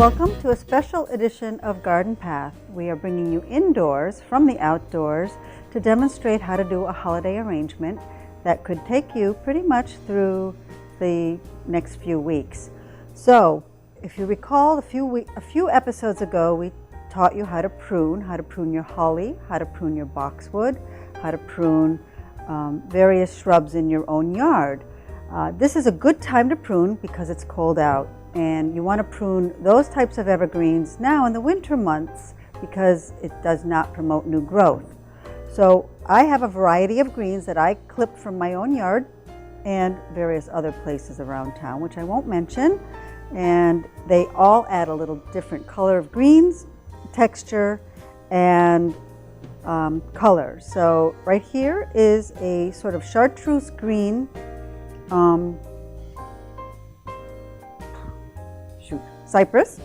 Welcome to a special edition of Garden Path. We are bringing you indoors from the outdoors to demonstrate how to do a holiday arrangement that could take you pretty much through the next few weeks. So, if you recall, a few episodes ago, we taught you how to prune your holly, how to prune your boxwood, how to prune various shrubs in your own yard. This is a good time to prune because it's cold out, and you want to prune those types of evergreens now in the winter months because it does not promote new growth. So I have a variety of greens that I clipped from my own yard and various other places around town, which I won't mention, and they all add a little different color of greens, texture, and color. So right here is a sort of chartreuse green cypress.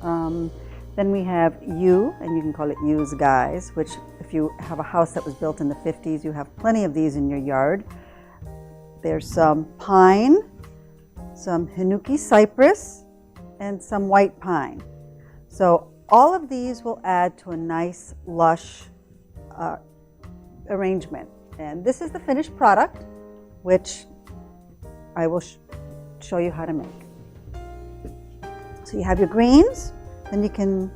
Then we have yew, and you can call it yews guys, which if you have a house that was built in the 50s, you have plenty of these in your yard. There's some pine, some hinoki cypress, and some white pine. So all of these will add to a nice lush arrangement. And this is the finished product, which I will show you how to make. So you have your greens, then you can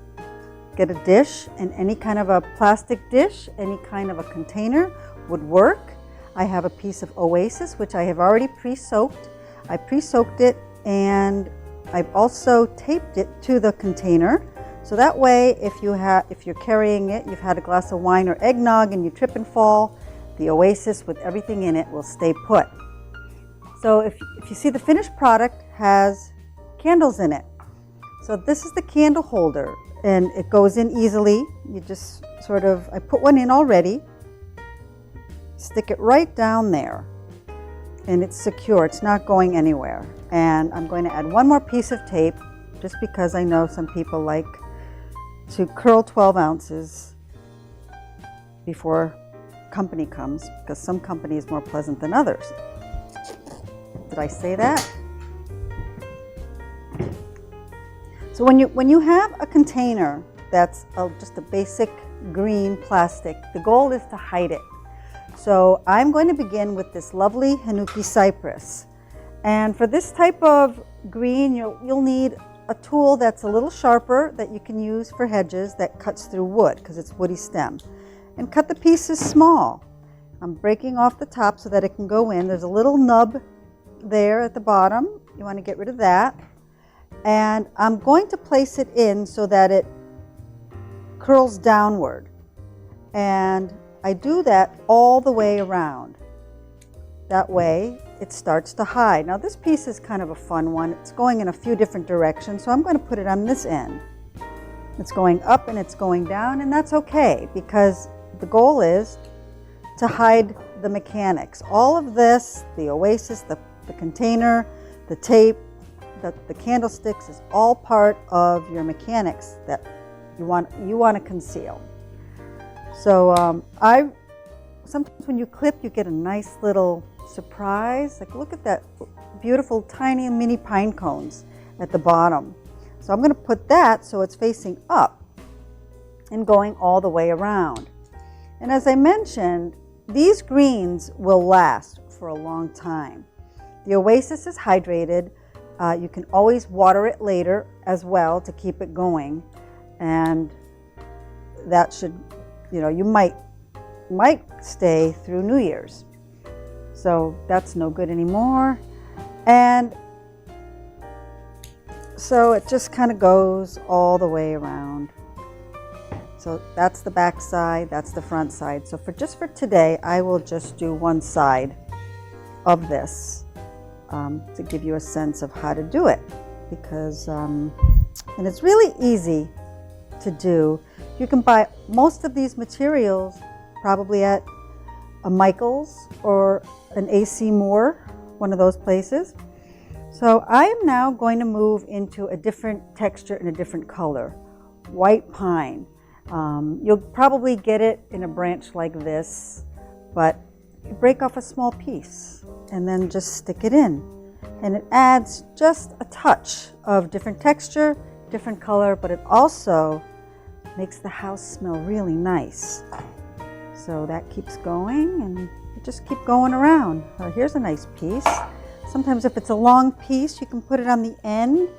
get a dish, and any kind of a plastic dish, any kind of a container would work. I have a piece of Oasis, which I have already pre-soaked. I pre-soaked it, and I've also taped it to the container. So that way, if you're carrying it, you've had a glass of wine or eggnog and you trip and fall, the Oasis with everything in it will stay put. So if you see, the finished product has candles in it. So this is the candle holder, and it goes in easily. You just I put one in already, stick it right down there, and it's secure. It's not going anywhere. And I'm going to add one more piece of tape, just because I know some people like to curl 12 ounces before company comes, because some company is more pleasant than others. Did I say that? So when you have a container that's just a basic green plastic, the goal is to hide it. So I'm going to begin with this lovely hinoki cypress. And for this type of green, you'll need a tool that's a little sharper that you can use for hedges that cuts through wood because it's woody stem. And cut the pieces small. I'm breaking off the top so that it can go in. There's a little nub there at the bottom. You want to get rid of that. And I'm going to place it in so that it curls downward. And I do that all the way around. That way it starts to hide. Now this piece is kind of a fun one. It's going in a few different directions, so I'm going to put it on this end. It's going up and it's going down, and that's okay because the goal is to hide the mechanics. All of this, the Oasis, the container, the tape, the candlesticks is all part of your mechanics that you want to conceal. So sometimes when you clip, you get a nice little surprise. Like, look at that beautiful tiny mini pine cones at the bottom. So I'm going to put that so it's facing up and going all the way around. And as I mentioned, these greens will last for a long time. The Oasis is hydrated. You can always water it later as well to keep it going, and that should, you might stay through New Year's. So that's no good anymore. And so it just kind of goes all the way around. So that's the back side, that's the front side. So for today, I will just do one side of this to give you a sense of how to do it, because and it's really easy to do. You can buy most of these materials probably at a Michael's or an AC Moore, one of those places. So I am now going to move into a different texture and a different color, white pine. You'll probably get it in a branch like this, but you break off a small piece and then just stick it in. And it adds just a touch of different texture, different color, but it also makes the house smell really nice. So that keeps going, and you just keep going around. Here's a nice piece. Sometimes if it's a long piece, you can put it on the end,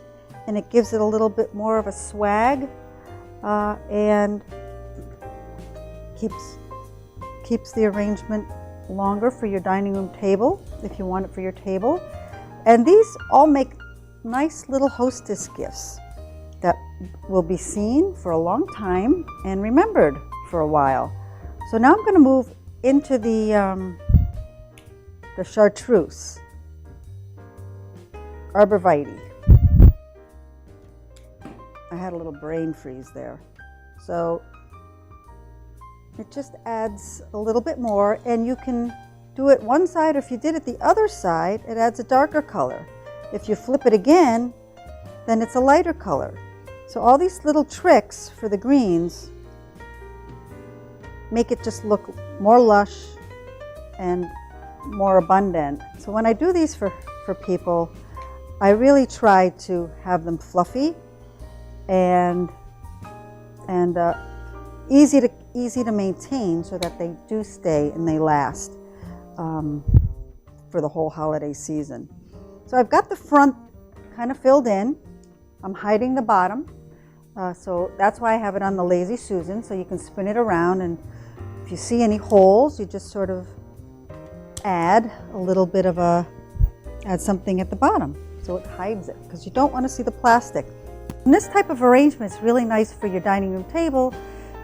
and it gives it a little bit more of a swag, and keeps the arrangement longer for your dining room table, if you want it for your table. And these all make nice little hostess gifts that will be seen for a long time and remembered for a while. So now I'm going to move into the chartreuse, arborvitae. I had a little brain freeze there. So it just adds a little bit more, and you can do it one side, or if you did it the other side, it adds a darker color. If you flip it again, then it's a lighter color. So all these little tricks for the greens make it just look more lush and more abundant. So when I do these for people, I really try to have them fluffy and easy to maintain, so that they do stay and they last for the whole holiday season. So I've got the front kind of filled in. I'm hiding the bottom. So that's why I have it on the Lazy Susan, so you can spin it around, and if you see any holes, you just sort of add a little bit of add something at the bottom so it hides it, because you don't want to see the plastic. And this type of arrangement is really nice for your dining room table,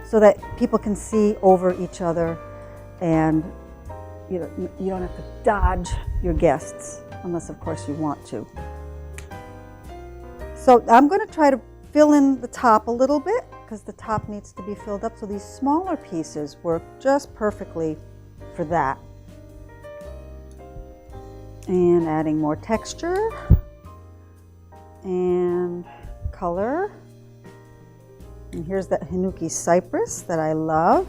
so that people can see over each other, and you don't have to dodge your guests, unless of course you want to. So I'm going to try to fill in the top a little bit, because the top needs to be filled up. So these smaller pieces work just perfectly for that. And adding more texture and color. And here's that Hinoki cypress that I love.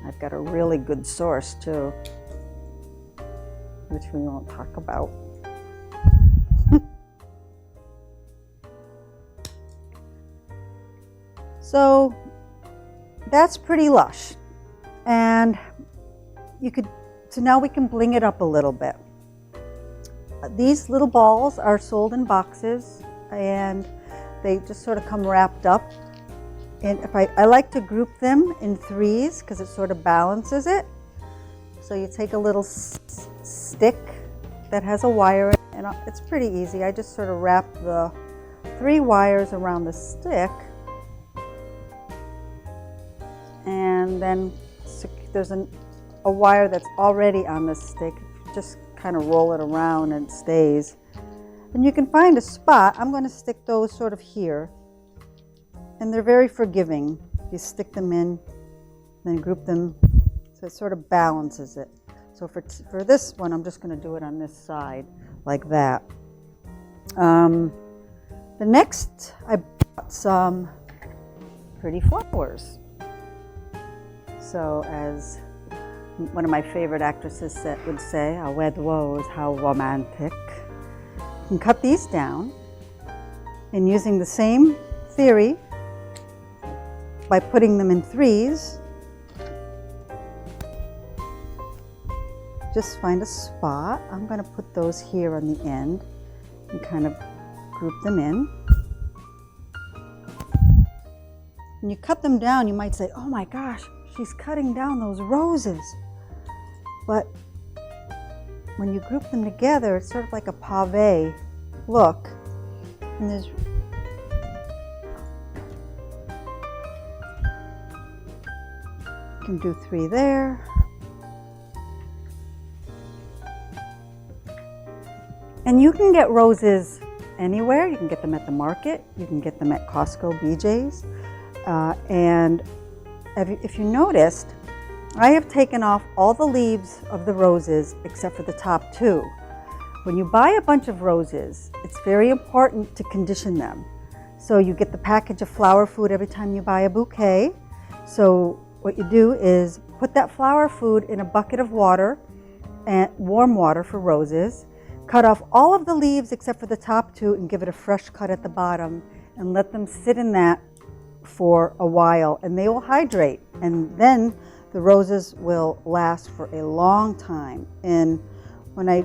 I've got a really good source too, which we won't talk about. So that's pretty lush. And so now we can bling it up a little bit. These little balls are sold in boxes, and they just sort of come wrapped up. And I like to group them in threes, because it sort of balances it. So you take a little stick that has a wire, and it's pretty easy. I just sort of wrap the 3 wires around the stick, and then there's a wire that's already on the stick. Just kind of roll it around and it stays. And you can find a spot. I'm going to stick those sort of here. And they're very forgiving. You stick them in, then group them, so it sort of balances it. So for this one, I'm just going to do it on this side, like that. The next, I bought some pretty flowers. So as one of my favorite actresses would say, "A wed rose, how romantic." You can cut these down, and using the same theory, by putting them in threes, just find a spot. I'm going to put those here on the end and kind of group them in. When you cut them down, you might say, "Oh my gosh, she's cutting down those roses." But when you group them together, it's sort of like a pave look. And there's you can do 3 there. And you can get roses anywhere. You can get them at the market. You can get them at Costco, BJ's. And if you noticed, I have taken off all the leaves of the roses except for the top 2. When you buy a bunch of roses, it's very important to condition them. So you get the package of flower food every time you buy a bouquet. So what you do is put that flower food in a bucket of water, and warm water for roses. Cut off all of the leaves except for the top 2 and give it a fresh cut at the bottom. and let them sit in that for a while, and they will hydrate, and then the roses will last for a long time. And when I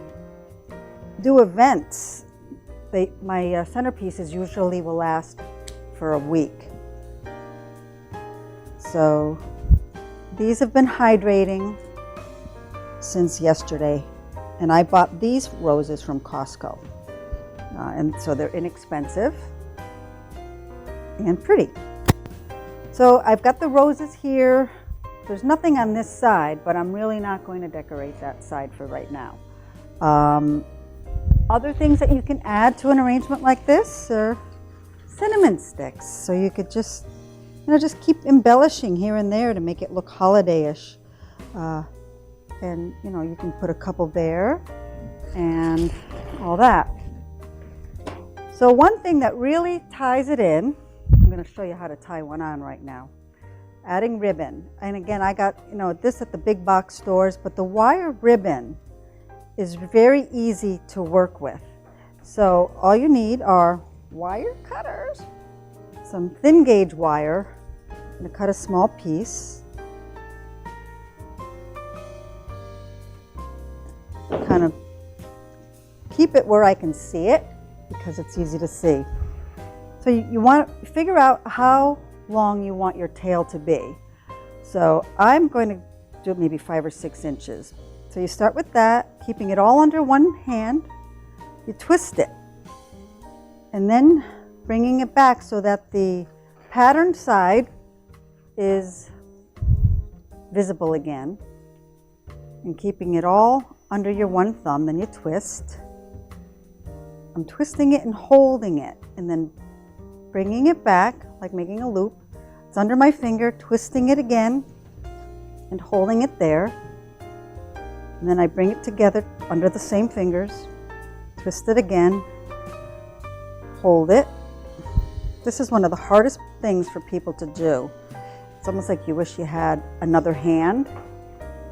do events, my centerpieces usually will last for a week. So these have been hydrating since yesterday, and I bought these roses from Costco, and so they're inexpensive and pretty. So I've got the roses here. There's nothing on this side, but I'm really not going to decorate that side for right now. Other things that you can add to an arrangement like this are cinnamon sticks. So you could just, just keep embellishing here and there to make it look holiday-ish. And you can put a couple there and all that. So one thing that really ties it in, I'm going to show you how to tie one on right now. Adding ribbon. And again, I got this at the big box stores, but the wire ribbon is very easy to work with. So all you need are wire cutters, some thin gauge wire. I'm going to cut a small piece. Kind of keep it where I can see it because it's easy to see. So you want to figure out how long you want your tail to be. So I'm going to do maybe 5 or 6 inches. So you start with that, keeping it all under one hand. You twist it and then bringing it back so that the patterned side is visible again, and keeping it all under your one thumb. Then you twist. I'm twisting it and holding it, and then bringing it back like making a loop. It's under my finger, twisting it again and holding it there. And then I bring it together under the same fingers, twist it again, hold it. This is one of the hardest things for people to do. It's almost like you wish you had another hand,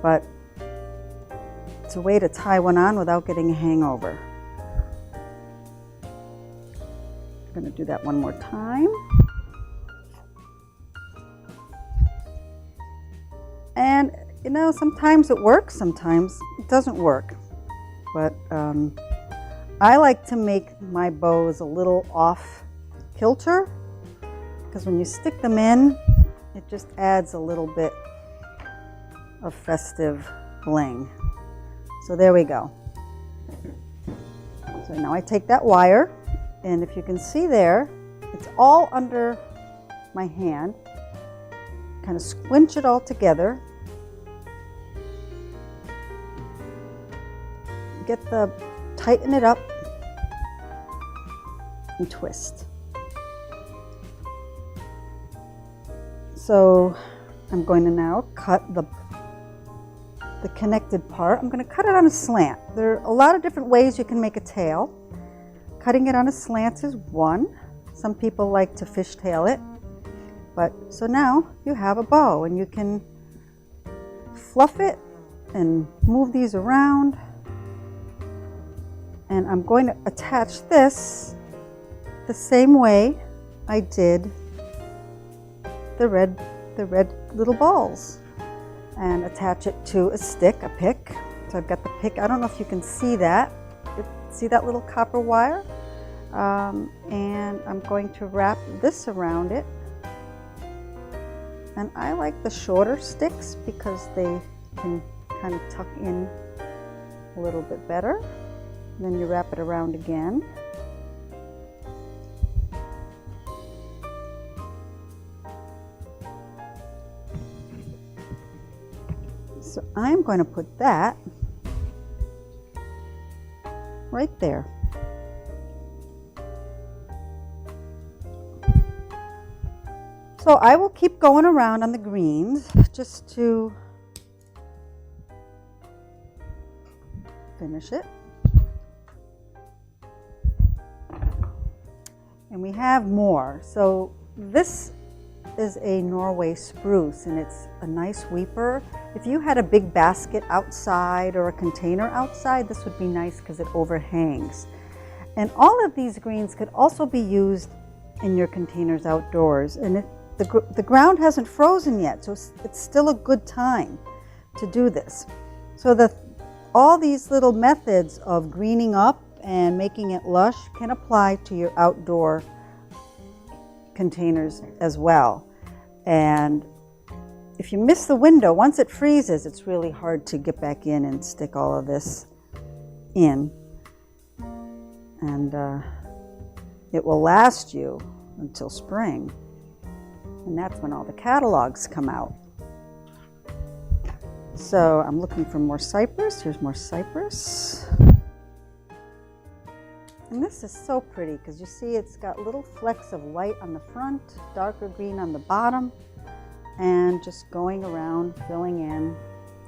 but it's a way to tie one on without getting a hangover. I'm going to do that one more time. And sometimes it works, sometimes it doesn't work. But I like to make my bows a little off kilter, because when you stick them in, it just adds a little bit of festive bling. So there we go. So now I take that wire, and if you can see there, it's all under my hand. Kind of squinch it all together. Tighten it up and twist. So I'm going to now cut the connected part. I'm going to cut it on a slant. There are a lot of different ways you can make a tail. Cutting it on a slant is one. Some people like to fishtail it. So now you have a bow, and you can fluff it and move these around. And I'm going to attach this the same way I did the red little balls, and attach it to a stick, a pick. So I've got the pick. I don't know if you can see that. See that little copper wire? And I'm going to wrap this around it. And I like the shorter sticks because they can kind of tuck in a little bit better. And then you wrap it around again. So I'm going to put that right there. So I will keep going around on the greens just to finish it. And we have more. So this is a Norway spruce, and it's a nice weeper. If you had a big basket outside or a container outside, this would be nice because it overhangs. And all of these greens could also be used in your containers outdoors. And the ground hasn't frozen yet, so it's still a good time to do this. So all these little methods of greening up and making it lush can apply to your outdoor containers as well. And if you miss the window, once it freezes, it's really hard to get back in and stick all of this in. And it will last you until spring. And that's when all the catalogs come out. So I'm looking for more cypress. Here's more cypress. And this is so pretty because you see it's got little flecks of light on the front, darker green on the bottom, and just going around, filling in.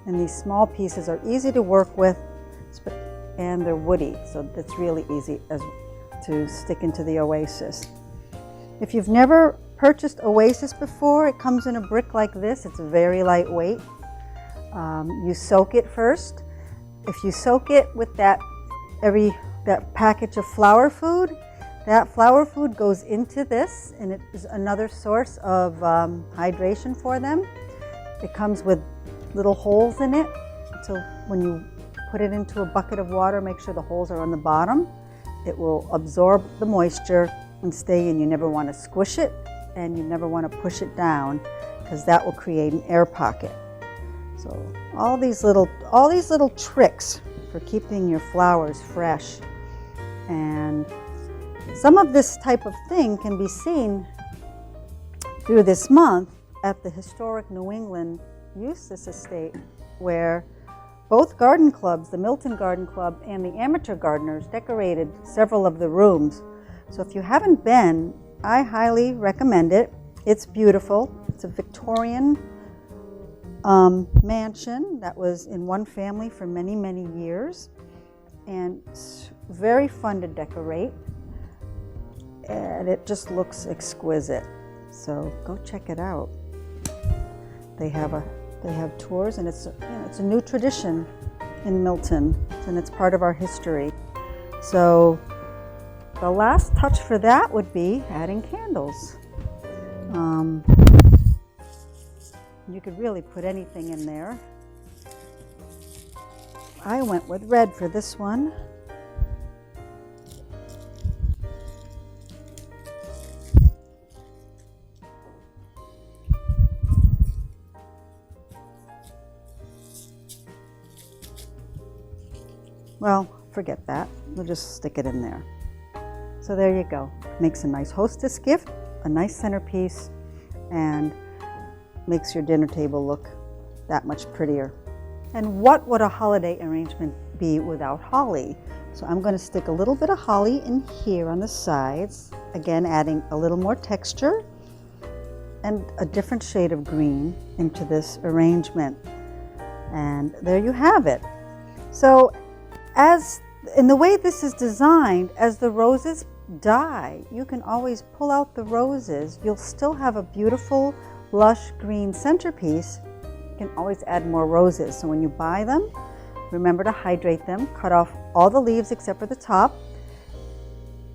And these small pieces are easy to work with, and they're woody, so it's really easy to stick into the oasis. If you've never purchased oasis before, it comes in a brick like this. It's very lightweight. You soak it first. If you soak it with that package of flower food, that flower food goes into this, and it is another source of hydration for them. It comes with little holes in it, so when you put it into a bucket of water, make sure the holes are on the bottom. It will absorb the moisture and stay in. You never want to squish it, and you never want to push it down, because that will create an air pocket. So all these little tricks for keeping your flowers fresh. And some of this type of thing can be seen through this month at the historic New England Eustace Estate, where both garden clubs, the Milton Garden Club and the amateur gardeners, decorated several of the rooms. So if you haven't been, I highly recommend it. It's beautiful. It's a Victorian mansion that was in one family for many, many years, and it's very fun to decorate, and it just looks exquisite. So go check it out. They have tours, and it's a new tradition in Milton, and it's part of our history. So the last touch for that would be adding candles. You could really put anything in there. I went with red for this one. Well, forget that. We'll just stick it in there. So there you go. Makes a nice hostess gift, a nice centerpiece, and makes your dinner table look that much prettier. And what would a holiday arrangement be without holly? So I'm going to stick a little bit of holly in here on the sides, again adding a little more texture and a different shade of green into this arrangement. And there you have it. So in the way this is designed, as the roses die, you can always pull out the roses. You'll still have a beautiful lush green centerpiece. You can always add more roses. So when you buy them, remember to hydrate them. Cut off all the leaves except for the top.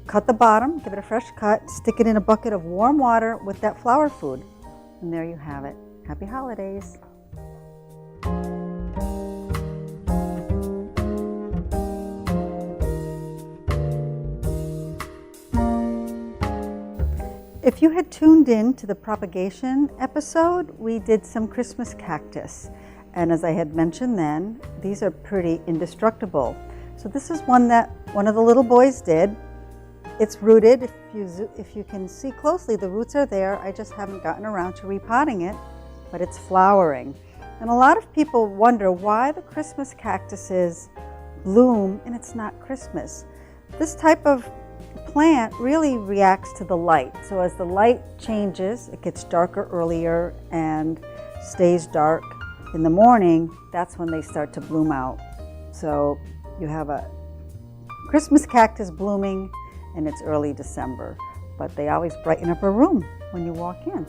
Cut the bottom, give it a fresh cut, stick it in a bucket of warm water with that flower food. And there you have it. Happy holidays. If you had tuned in to the propagation episode, we did some Christmas cactus. And as I had mentioned then, these are pretty indestructible. So this is one that one of the little boys did. It's rooted. If you can see closely, the roots are there. I just haven't gotten around to repotting it, but it's flowering. And a lot of people wonder why the Christmas cactuses bloom and it's not Christmas. This type of plant really reacts to the light. So as the light changes, it gets darker earlier and stays dark in the morning. That's when they start to bloom out. So you have a Christmas cactus blooming and it's early December, but they always brighten up a room when you walk in.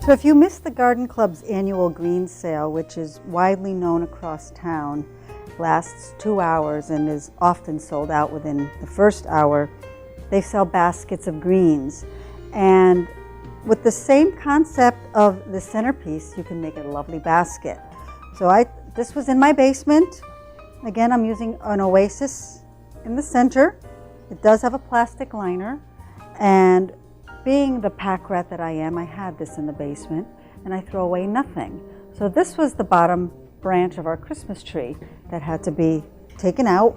So if you missed the Garden Club's annual green sale, which is widely known across town, lasts 2 hours and is often sold out within the first hour, they sell baskets of greens. And with the same concept of the centerpiece, you can make a lovely basket. So this was in my basement. Again, I'm using an oasis in the center. It does have a plastic liner, and being the pack rat that I am, I had this in the basement, and I throw away nothing. So this was the bottom branch of our Christmas tree that had to be taken out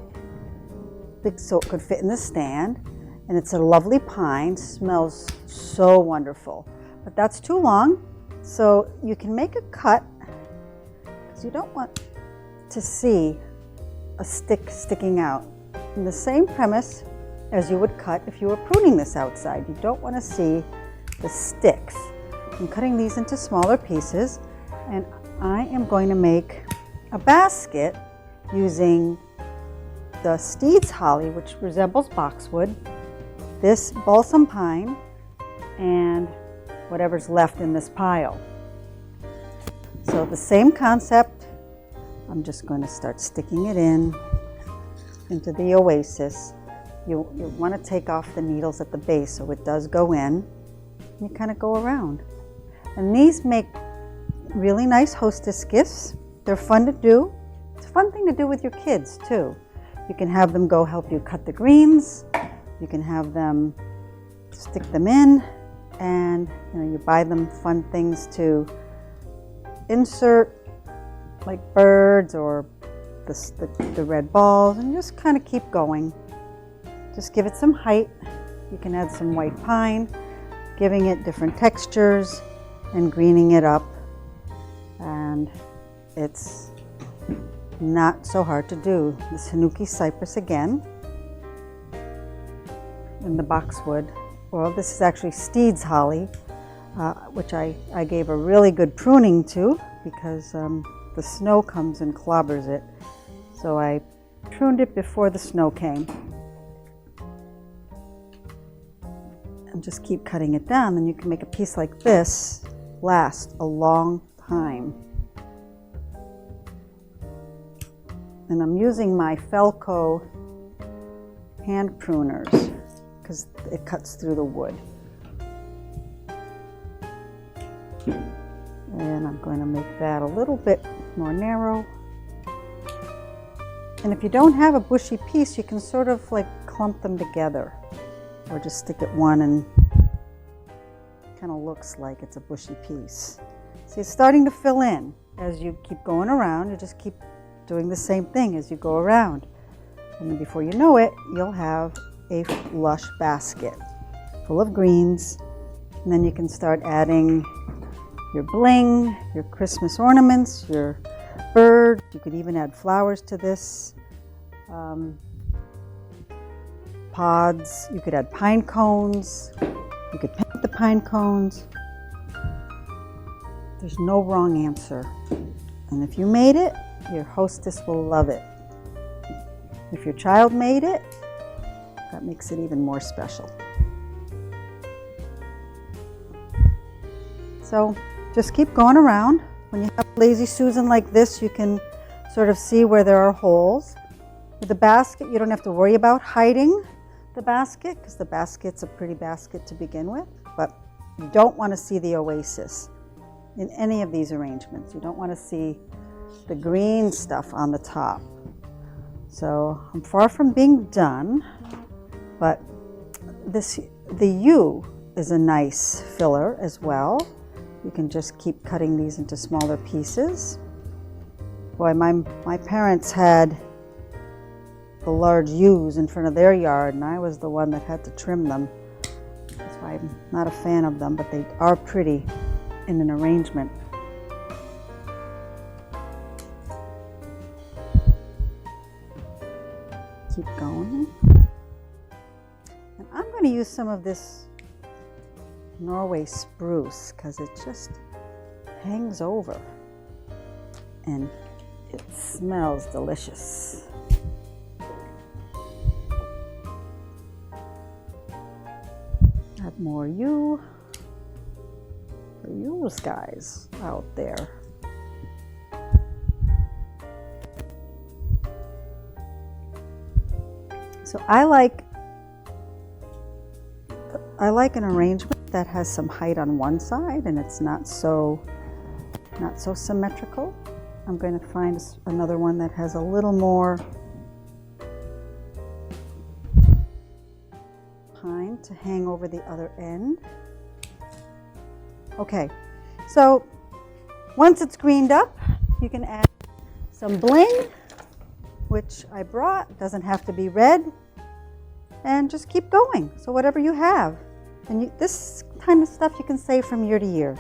so it could fit in the stand. And it's a lovely pine, smells so wonderful. But that's too long, so you can make a cut, because you don't want to see a stick sticking out. In the same premise as you would cut if you were pruning this outside. You don't want to see the sticks. I'm cutting these into smaller pieces, and I am going to make a basket using the Steed's holly, which resembles boxwood, this balsam pine, and whatever's left in this pile. So the same concept, I'm just going to start sticking it into the oasis. You want to take off the needles at the base so it does go in. You kind of go around. And these make really nice hostess gifts. They're fun to do. It's a fun thing to do with your kids too. You can have them go help you cut the greens. You can have them stick them in, and you buy them fun things to insert, like birds or the red balls, and just kind of keep going. Just give it some height. You can add some white pine, giving it different textures and greening it up. And it's not so hard to do. This Hinoki cypress again, in the boxwood. Well, this is actually Steed's holly, which I gave a really good pruning to, because the snow comes and clobbers it. So I pruned it before the snow came. And just keep cutting it down, then you can make a piece like this last a long time. And I'm using my Felco hand pruners because it cuts through the wood. And I'm going to make that a little bit more narrow. And if you don't have a bushy piece, you can sort of like clump them together, or just stick it one and kind of looks like it's a bushy piece. So it's starting to fill in as you keep going around. You just keep doing the same thing as you go around. And then before you know it, you'll have a lush basket full of greens. And then you can start adding your bling, your Christmas ornaments, your bird. You could even add flowers to this. Pods. You could add pine cones. You could paint the pine cones. There's no wrong answer. And if you made it, your hostess will love it. If your child made it, that makes it even more special. So just keep going around. When you have Lazy Susan like this, you can sort of see where there are holes. With the basket, you don't have to worry about hiding the basket, because the basket's a pretty basket to begin with, but you don't want to see the oasis in any of these arrangements. You don't want to see the green stuff on the top. So I'm far from being done, but the U is a nice filler as well. You can just keep cutting these into smaller pieces. Boy, my parents had the large U's in front of their yard, and I was the one that had to trim them. That's why I'm not a fan of them, but they are pretty in an arrangement. Keep going. And I'm going to use some of this Norway spruce because it just hangs over and it smells delicious. Add more yew. you guys out there. So I like an arrangement that has some height on one side and it's not so symmetrical. I'm going to find another one that has a little more pine to hang over the other end. Okay, so once it's greened up, you can add some bling, which I brought. It doesn't have to be red, and just keep going. So whatever you have, and this kind of stuff you can save from year to year.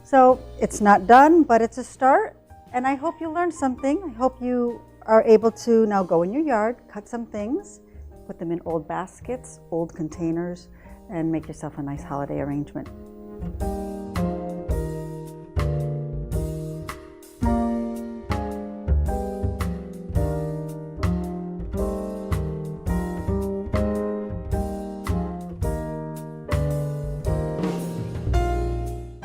So it's not done, but it's a start, and I hope you learned something. I hope you are able to now go in your yard, cut some things, put them in old baskets, old containers, and make yourself a nice holiday arrangement.